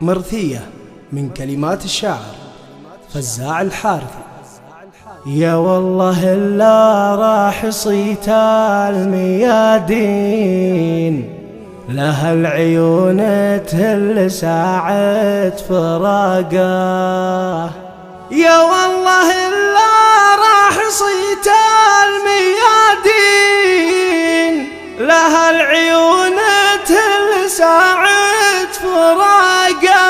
مرثية من كلمات الشاعر فزاع الحارثي. يا والله إلا راح صيت الميادين، لها العيون تهل ساعة فراقه. يا والله إلا راح صيت الميادين، لها العيون تهل ساعة فراقه.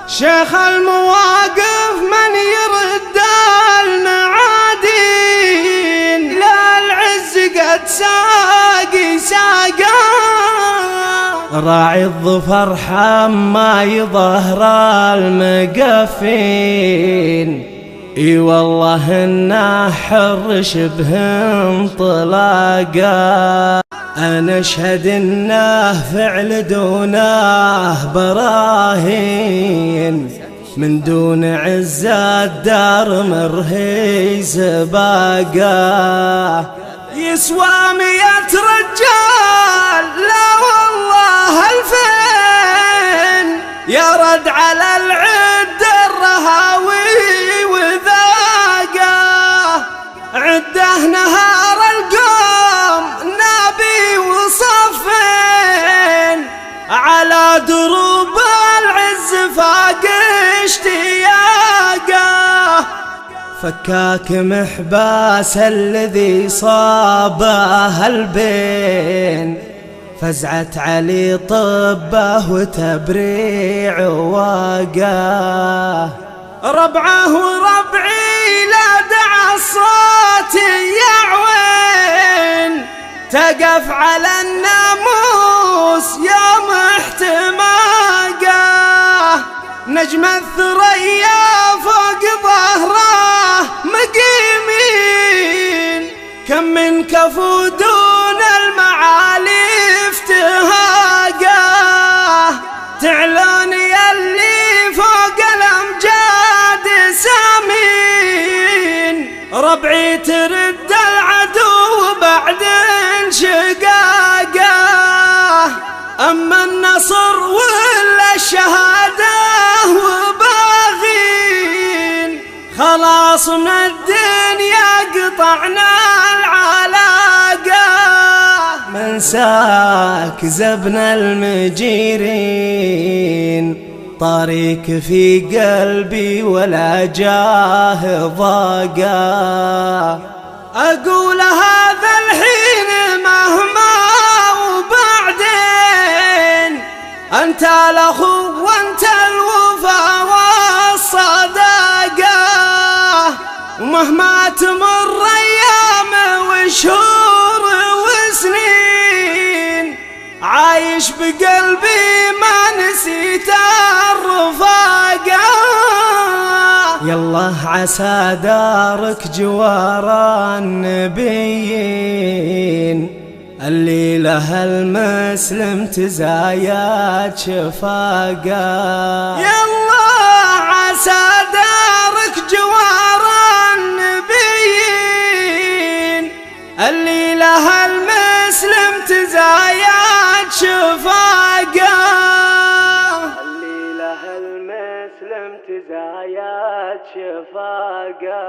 شيخ المواقف من يرد المعادين، لا العز قد ساقي ساقه. راعي الظفر حماي ظهر المقفين، اي والله انه حر شبه انطلاقه. انا اشهد انه فعل دونه براهين، من دون عزة الدار مرهي سباقه. يسوى 100 رجال لا والله 2000، يرد على العد الرهاوي وذاقه. عده نهار القوم نبي وصفين، على دروب العز فاق اشتياقه. فكاك محباس الذي صابه البين، فزعت علي طبه وتبريع واقه. ربعه وربعي لا دعا الصوت يعوين، تقف على الناموس يوم احتماقه. نجم الثريا فوق ظهره مقيمين، كم من كفو دون المعالي افتهاقه. تعلون يلي فوق الامجاد سامين، ربعي ترد العدو بعد انشقاقه. اما النصر ولا الشهاده وباغين، خلاص من الدنيا قطعنا العلاقه. من ساك زبن المجيرين، طريق في قلبي ولا جاه ضاقه. اقول هذا الحين مهما وبعدين، انت الاخو وانت الوفا والصداقه. ومهما تمر ايام وشهور وسنين، عايش بقلبي ما نسيت الرفاقه. يالله عسى دارك جوار النبيين، اللي لها المسلم تزايد شفاقه. يالله عسى دارك جوار النبيين، اللي لها المسلم تزايد شفاقه. اللي لها المسلم تزايد شفاقه.